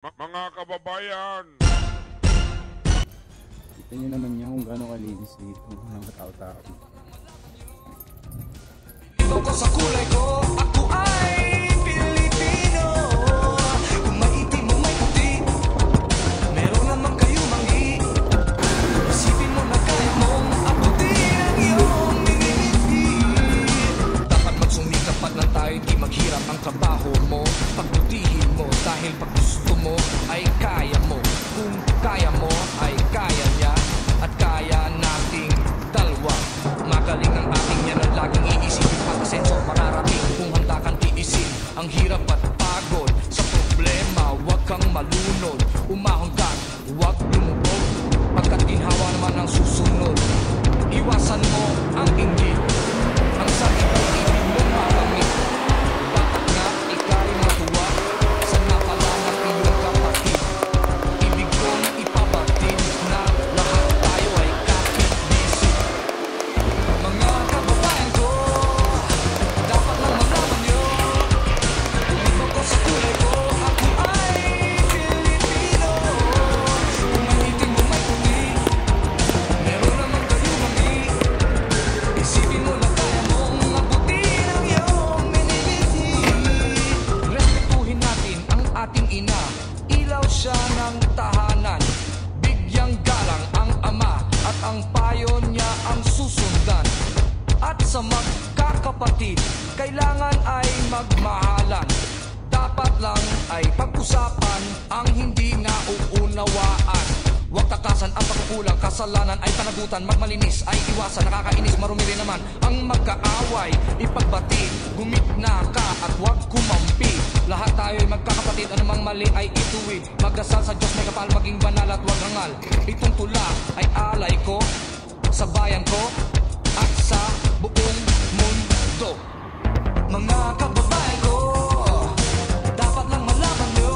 Mga kababayan, kita nyo naman niya kung gaano kalinis dito ng katao-tao. Ito sa kulay ko, ako ay Pilipino. Kung maitim mo may puti, meron naman kayo manggi. Isipin mo na kaya mong abutin ang iyong miniliti. Dapat magsumikap at lang tayo, di maghirap ang trabaho mo. Pagbutihin mo dahil pag gusto mo ay kaya mo. Kung kaya mo ay kaya niya at kaya nating dalawa. Magaling ang ating yan at laging iisipin pag-asenso mararating kung handa kang tiisin ang hirap at pagod sa problema. Huwag kang malunod, umahon ka, huwag lumubog pagkat ginhawa naman ang susunod. Iwasan mo ang inggit, ang sa ibang ibig mo makamit. Bakit nga ika'y matuwa sa napalaman iyong kapatid. Ibig kong ipabatid na lahat tayo ay kapit-bisig. Mga kababayan ko, dapat lang malaman nyo, umibo ko sa kulay ko, ako ay Pilipino. Kung maitim mo may puti, meron naman kayo manggi. Isipin mo lang kaya mong mabutin ang iyong miniliti. Respetuhin natin ang ating ina, ilaw siya ng tahanan. Bigyang galang ang ama at ang payo niya ang susundan. At sa magkakapatid, kailangan ay magmahalan. Dapat lang ay pag-usapan ang hindi nga uunawaan. Huwag takasan ang pagkukulang, kasalanan ay panagutan. Magmalinis ay iwasan, nakakainis, marumi rin naman ang magkaaway. Ipagbati, gumitna ka at huwag kumampi. Lahat tayo ay magkakapatid, anumang mali ay ituwid. Magdasal sa Diyos, may kapal, maging banal at huwag hangal. Itong tula ay alay ko sa bayan ko at sa buong mundo. Mga kababayan ko, dapat lang malaman nyo,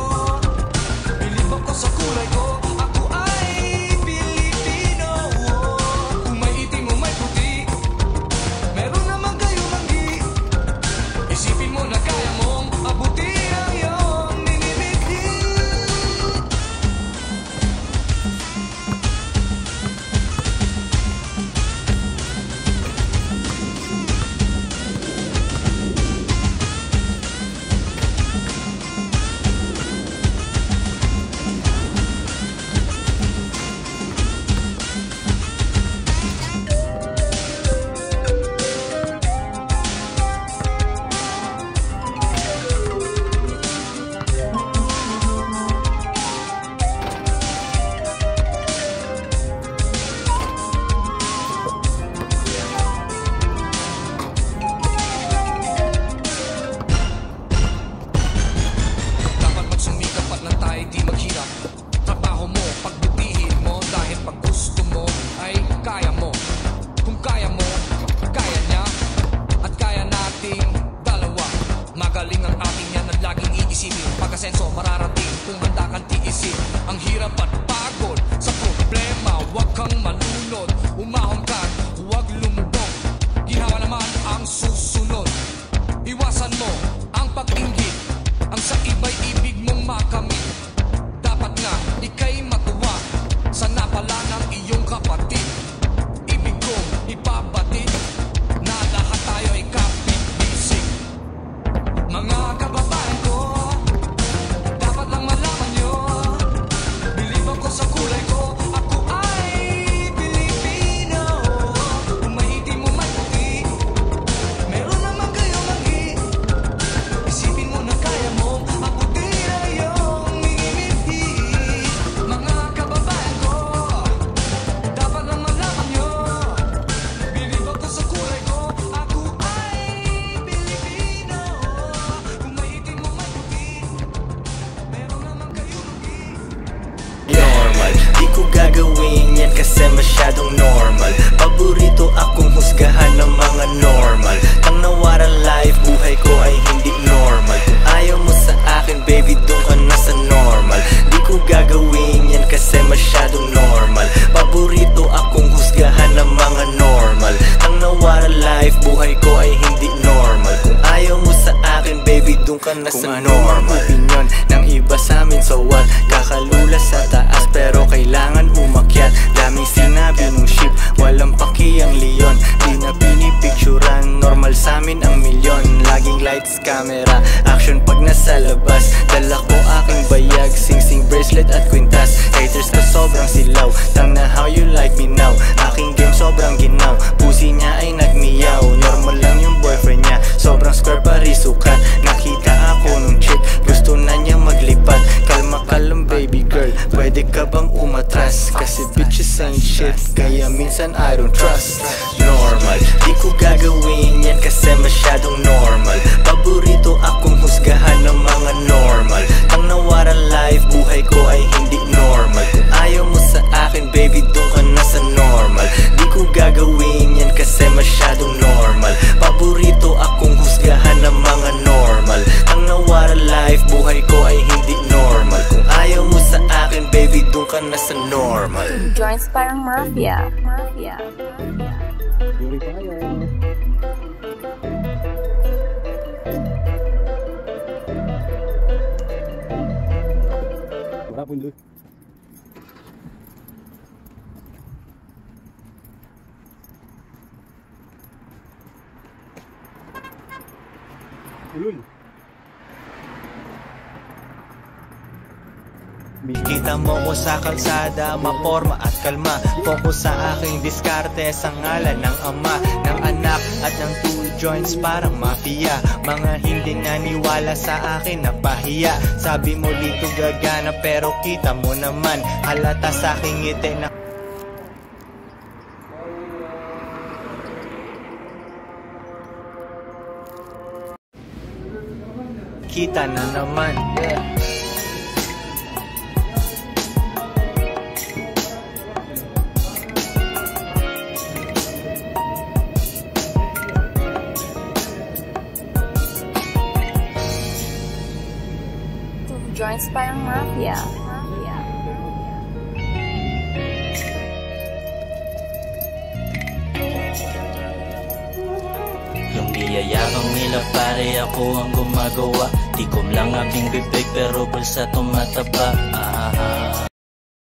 bilib ako sa kulay ko, ako ay Pilipino. Kung may itim o may puti, meron naman kayo manggi. Isipin mo na kaya mong abutin ang iyong miniliti. Dapat magsumikap at lang tayo, di maghirap. Trabaho mo, pagbutihin mo dahil pag gusto mo ay kaya mo. Kung kaya mo, kaya niya at kaya nating dalawa. Magaling ang ating yan at laging iisipin pag-asenso mararating kung handa kang tiisin ang hirap at pagod sa problema. Huwag kang malunod, umahon ka, huwag lumubog. Ginhawa naman ang susunod. Iwasan mo ang pag-inggit, ang sa iba'y ibig mong makamit. Dapat nga ika'y matuwa sa napala ng iyong kapatid. Ibig kong ipabatid na lahat tayo ay kapit-bisig. Mga kababayan ko, dapat lang malaman nyo, bilib ako sa kulay ko, ako ay Pilipino. Kung may itim o may puti, meron naman kayo manggi. Isipin mo na kaya mong abutin ang iyong miniliti. Mga kababayan ko, dapat lang malaman nyo, bilib ako sa kulay ko, ako ay Pilipino. Kung may itim o may puti, meron naman kayo manggi. Normal, di ko gagawin yan kasi masyadong normal. Paborito akong husgahan ng mga normal. Ang nawaran life, buhay ko ay hindi normal. Kung ayaw mo sa akin, baby, doon ka na sa normal. Di ko gagawin yan kasi masyadong normal. Paborito akong husgahan ng mga normal. Ang nawaran life, buhay ko ay hindi normal. Kung ayaw mo sa akin, baby, doon ka na sa normal. Kung ano ang opinion ng iba sa amin, so what? pwede ka bang umatras? Kasi bitches ain't shit, kaya minsan I don't trust. Normal, di ko gagawin yan kasi masyadong normal. Paborito akong husgahan ng mga normal. Ang nawaran life, buhay ko ay hindi normal. Kung ayaw mo sa akin, baby, doon ka na sa normal. Di ko gagawin yan kasi masyadong normal. Paborito akong husgahan ng mga normal. Ang nawaran life, buhay ko ay hindi normal. Kung ayaw mo sa akin, baby, doon ka na sa normal. Joints parang mafia. Yuri tayo. Wala po doon. Ulul. Kita mo ko sa kalsada, maporma at kalma. Focus sa aking diskarte sa ngalan ng ama, ng anak at ng two joints parang mafia. Mga hindi naniwala sa akin na pahiya. Sabi mo dito gagana pero kita mo naman, halata sa aking ngiti na kita na naman. Joints parang mafia. Yung niyayakang nila pare ako ang gumagawa. Tikom lang aking bibig pero bulsa tumataba.